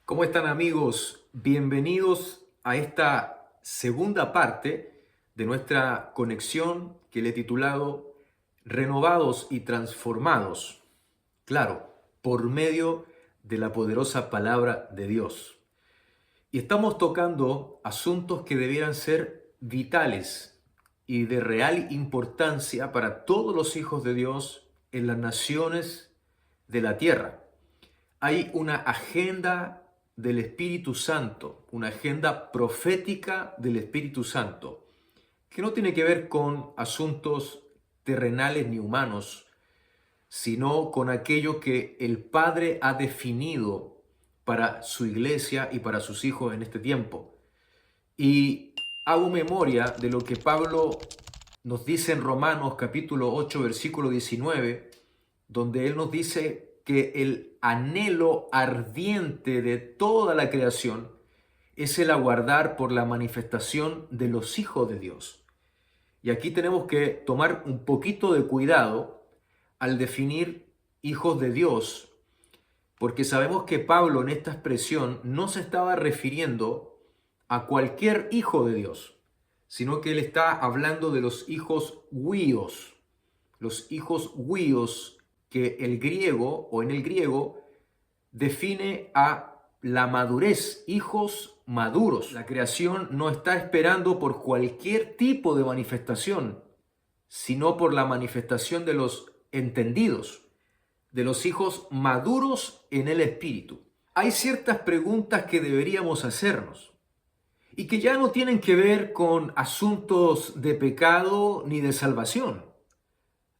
¿Cómo están, amigos? Bienvenidos a esta segunda parte de nuestra conexión que le he titulado Renovados y Transformados. Claro, por medio de la poderosa palabra de Dios. Y estamos tocando asuntos que debieran ser vitales y de real importancia para todos los hijos de Dios en las naciones de la tierra. Hay una agenda del Espíritu Santo, una agenda profética del Espíritu Santo, que no tiene que ver con asuntos terrenales ni humanos, sino con aquello que el Padre ha definido para su iglesia y para sus hijos en este tiempo. Y hago memoria de lo que Pablo nos dice en Romanos capítulo 8, versículo 19, donde él nos dice que el anhelo ardiente de toda la creación es el aguardar por la manifestación de los hijos de Dios. Y aquí tenemos que tomar un poquito de cuidado al definir hijos de Dios, porque sabemos que Pablo en esta expresión no se estaba refiriendo a cualquier hijo de Dios, sino que él está hablando de los hijos huíos. Los hijos huíos que el griego o en el griego define a la madurez, hijos maduros. La creación no está esperando por cualquier tipo de manifestación, sino por la manifestación de los entendidos, de los hijos maduros en el espíritu. Hay ciertas preguntas que deberíamos hacernos y que ya no tienen que ver con asuntos de pecado ni de salvación.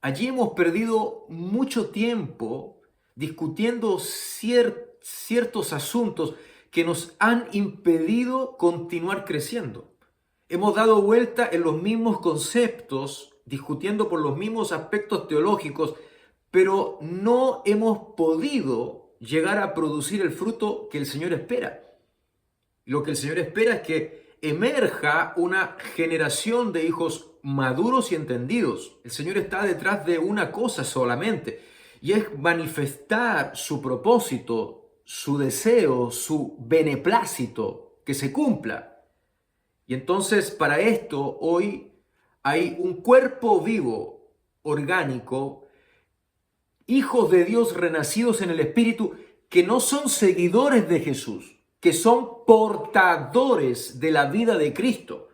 Allí hemos perdido mucho tiempo discutiendo ciertos asuntos que nos han impedido continuar creciendo. Hemos dado vuelta en los mismos conceptos, discutiendo por los mismos aspectos teológicos, pero no hemos podido llegar a producir el fruto que el Señor espera. Lo que el Señor espera es que emerja una generación de hijos maduros y entendidos. El Señor está detrás de una cosa solamente, y es manifestar su propósito, su deseo, su beneplácito, que se cumpla. Y entonces para esto hoy hay un cuerpo vivo, orgánico, hijos de Dios renacidos en el Espíritu, que no son seguidores de Jesús, que son portadores de la vida de Cristo.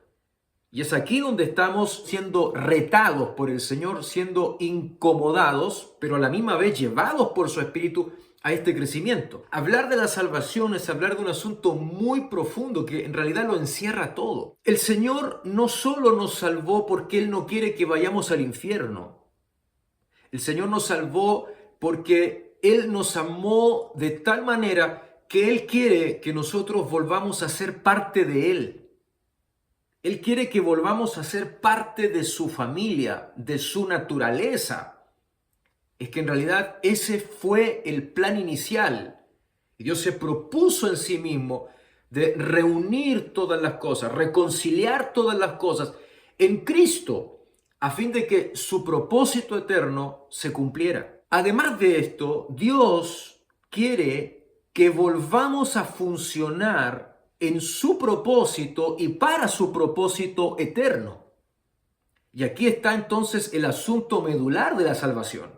Y es aquí donde estamos siendo retados por el Señor, siendo incomodados, pero a la misma vez llevados por su Espíritu a este crecimiento. Hablar de la salvación es hablar de un asunto muy profundo que en realidad lo encierra todo. El Señor no solo nos salvó porque Él no quiere que vayamos al infierno. El Señor nos salvó porque Él nos amó de tal manera que Él quiere que nosotros volvamos a ser parte de Él. Él quiere que volvamos a ser parte de su familia, de su naturaleza. Es que en realidad ese fue el plan inicial. Y Dios se propuso en sí mismo de reunir todas las cosas, reconciliar todas las cosas en Cristo, a fin de que su propósito eterno se cumpliera. Además de esto, Dios quiere que volvamos a funcionar en su propósito y para su propósito eterno. Y aquí está entonces el asunto medular de la salvación.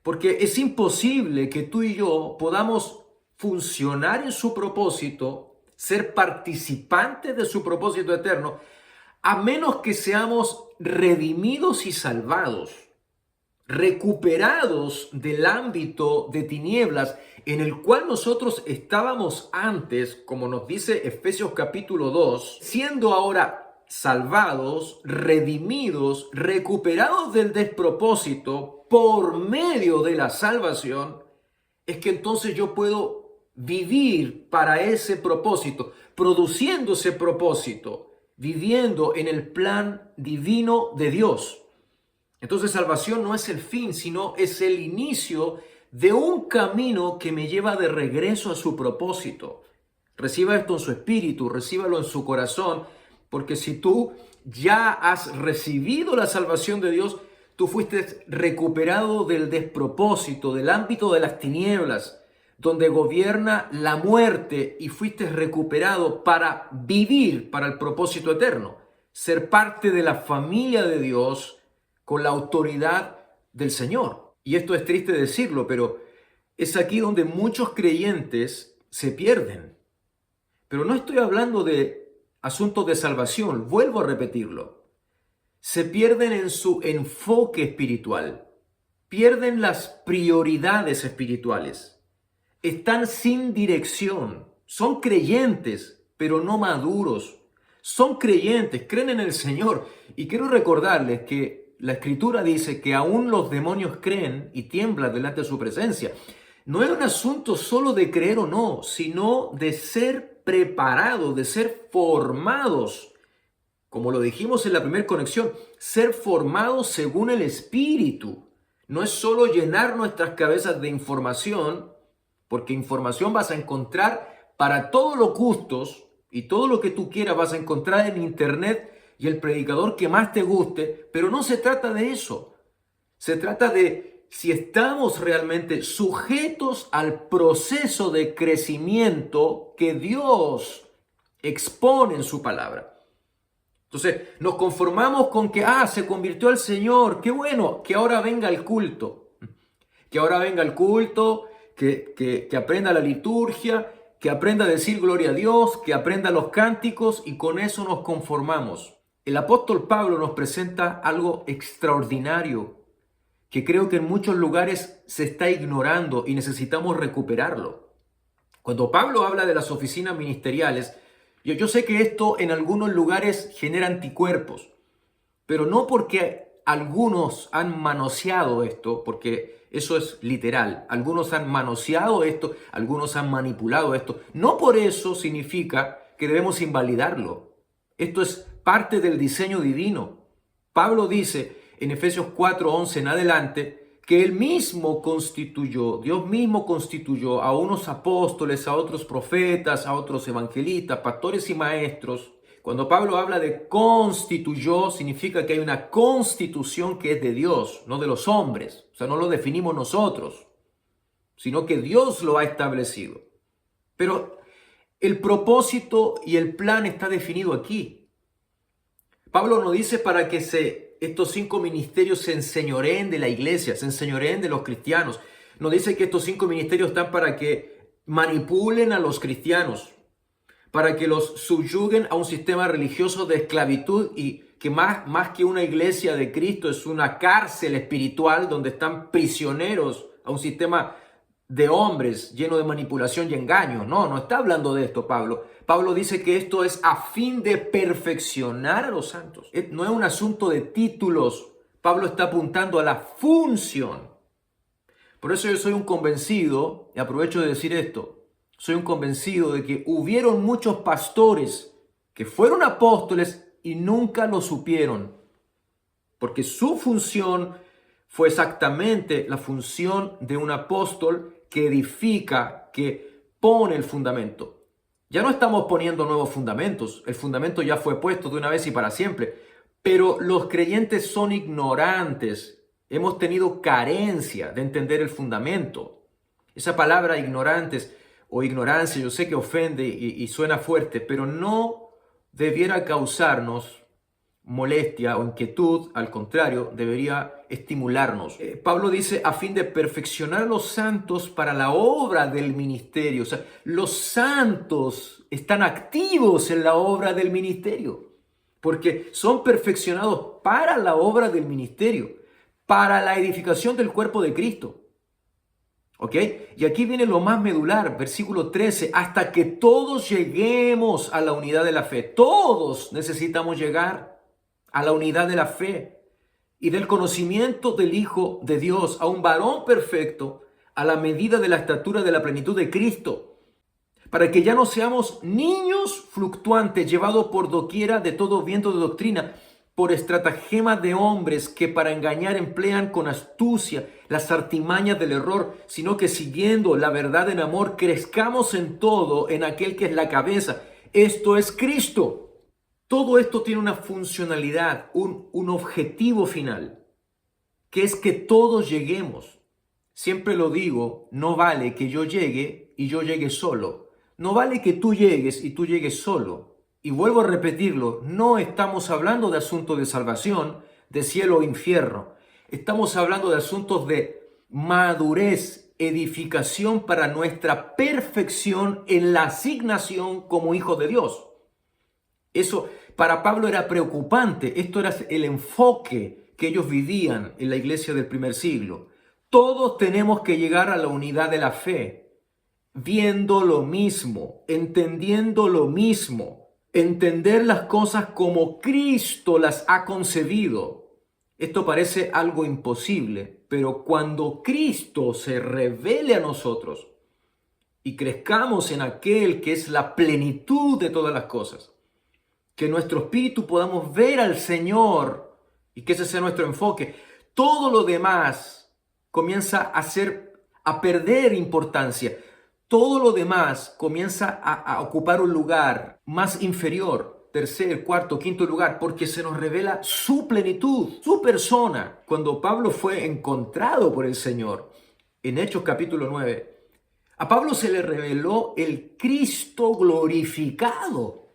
Porque es imposible que tú y yo podamos funcionar en su propósito, ser participantes de su propósito eterno, a menos que seamos redimidos y salvados, recuperados del ámbito de tinieblas en el cual nosotros estábamos antes, como nos dice Efesios capítulo 2, siendo ahora salvados, redimidos, recuperados del despropósito por medio de la salvación, es que entonces yo puedo vivir para ese propósito, produciendo ese propósito, viviendo en el plan divino de Dios. Entonces salvación no es el fin, sino es el inicio de un camino que me lleva de regreso a su propósito. Reciba esto en su espíritu, recíbalo en su corazón, porque si tú ya has recibido la salvación de Dios, tú fuiste recuperado del despropósito, del ámbito de las tinieblas, donde gobierna la muerte y fuiste recuperado para vivir para el propósito eterno, ser parte de la familia de Dios con la autoridad del Señor. Y esto es triste decirlo, pero es aquí donde muchos creyentes se pierden. Pero no estoy hablando de asuntos de salvación, vuelvo a repetirlo. Se pierden en su enfoque espiritual, pierden las prioridades espirituales, están sin dirección, son creyentes, pero no maduros. Son creyentes, creen en el Señor. Y quiero recordarles que la Escritura dice que aún los demonios creen y tiemblan delante de su presencia. No es un asunto solo de creer o no, sino de ser preparados, de ser formados. Como lo dijimos en la primera conexión, ser formados según el Espíritu. No es solo llenar nuestras cabezas de información, porque información vas a encontrar para todos los gustos y todo lo que tú quieras vas a encontrar en internet y el predicador que más te guste, pero no se trata de eso. Se trata de si estamos realmente sujetos al proceso de crecimiento que Dios expone en su palabra. Entonces nos conformamos con que, se convirtió al Señor, qué bueno, que ahora venga el culto, que ahora venga el culto, que aprenda la liturgia, que aprenda a decir gloria a Dios, que aprenda los cánticos y con eso nos conformamos. El apóstol Pablo nos presenta algo extraordinario que creo que en muchos lugares se está ignorando y necesitamos recuperarlo. Cuando Pablo habla de las oficinas ministeriales, yo sé que esto en algunos lugares genera anticuerpos, pero no porque algunos han manoseado esto, porque eso es literal. Algunos han manoseado esto, algunos han manipulado esto. No por eso significa que debemos invalidarlo. Esto es parte del diseño divino. Pablo dice en Efesios 4:11 en adelante, que Él mismo constituyó, Dios mismo constituyó a unos apóstoles, a otros profetas, a otros evangelistas, pastores y maestros. Cuando Pablo habla de constituyó, significa que hay una constitución que es de Dios, no de los hombres. O sea, no lo definimos nosotros, sino que Dios lo ha establecido. Pero el propósito y el plan está definido aquí. Pablo nos dice para que estos 5 ministerios se enseñoreen de la iglesia, se enseñoreen de los cristianos. Nos dice que estos 5 ministerios están para que manipulen a los cristianos, para que los subyuguen a un sistema religioso de esclavitud y que más que una iglesia de Cristo es una cárcel espiritual donde están prisioneros a un sistema de hombres lleno de manipulación y engaño. No está hablando de esto Pablo. Pablo dice que esto es a fin de perfeccionar a los santos. No es un asunto de títulos. Pablo está apuntando a la función. Por eso yo soy un convencido, y aprovecho de decir esto, soy un convencido de que hubieron muchos pastores que fueron apóstoles y nunca lo supieron. Porque su función fue exactamente la función de un apóstol que edifica, que pone el fundamento. Ya no estamos poniendo nuevos fundamentos, el fundamento ya fue puesto de una vez y para siempre, pero los creyentes son ignorantes, hemos tenido carencia de entender el fundamento. Esa palabra ignorantes o ignorancia yo sé que ofende y suena fuerte, pero no debiera causarnos molestia o inquietud, al contrario, debería estimularnos. Pablo dice a fin de perfeccionar a los santos para la obra del ministerio. O sea, los santos están activos en la obra del ministerio, porque son perfeccionados para la obra del ministerio, para la edificación del cuerpo de Cristo. ¿Ok? Y aquí viene lo más medular, versículo 13, hasta que todos lleguemos a la unidad de la fe. Todos necesitamos llegar a la unidad de la fe y del conocimiento del Hijo de Dios, a un varón perfecto, a la medida de la estatura de la plenitud de Cristo, para que ya no seamos niños fluctuantes, llevados por doquiera de todo viento de doctrina, por estratagemas de hombres que para engañar emplean con astucia las artimañas del error, sino que siguiendo la verdad en amor, crezcamos en todo en aquel que es la cabeza, esto es Cristo. Todo esto tiene una funcionalidad, un objetivo final, que es que todos lleguemos. Siempre lo digo, no vale que yo llegue y yo llegue solo. No vale que tú llegues y tú llegues solo. Y vuelvo a repetirlo, no estamos hablando de asuntos de salvación, de cielo o infierno. Estamos hablando de asuntos de madurez, edificación para nuestra perfección en la asignación como hijos de Dios. Eso para Pablo era preocupante. Esto era el enfoque que ellos vivían en la iglesia del primer siglo. Todos tenemos que llegar a la unidad de la fe, viendo lo mismo, entendiendo lo mismo, entender las cosas como Cristo las ha concebido. Esto parece algo imposible, pero cuando Cristo se revele a nosotros y crezcamos en aquel que es la plenitud de todas las cosas, que nuestro espíritu podamos ver al Señor y que ese sea nuestro enfoque, todo lo demás comienza a perder importancia. Todo lo demás comienza a ocupar un lugar más inferior, tercer, cuarto, quinto lugar, porque se nos revela su plenitud, su persona. Cuando Pablo fue encontrado por el Señor, en Hechos capítulo 9, a Pablo se le reveló el Cristo glorificado,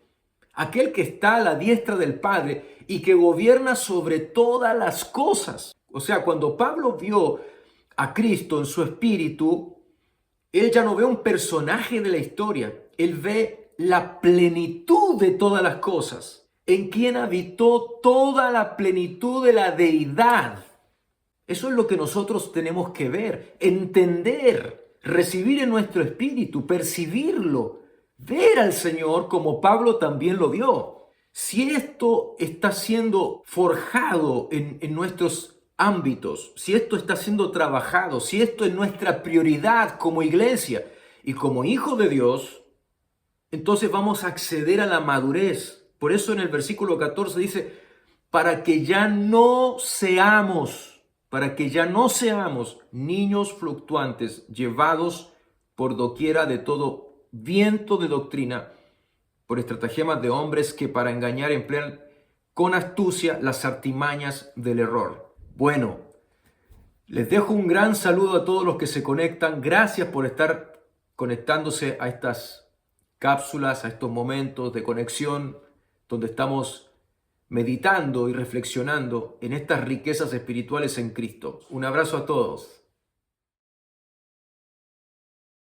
aquel que está a la diestra del Padre y que gobierna sobre todas las cosas. O sea, cuando Pablo vio a Cristo en su espíritu, él ya no ve un personaje de la historia, él ve la plenitud de todas las cosas, en quien habitó toda la plenitud de la deidad. Eso es lo que nosotros tenemos que ver, entender, recibir en nuestro espíritu, percibirlo, ver al Señor como Pablo también lo vio. Si esto está siendo forjado en nuestros ámbitos, si esto está siendo trabajado, si esto es nuestra prioridad como iglesia y como hijos de Dios, entonces vamos a acceder a la madurez. Por eso en el versículo 14 dice, para que ya no seamos niños fluctuantes, llevados por doquiera de todo viento de doctrina, por estratagemas de hombres que para engañar emplean con astucia las artimañas del error. Bueno, les dejo un gran saludo a todos los que se conectan. Gracias por estar conectándose a estas cápsulas, a estos momentos de conexión donde estamos meditando y reflexionando en estas riquezas espirituales en Cristo. Un abrazo a todos.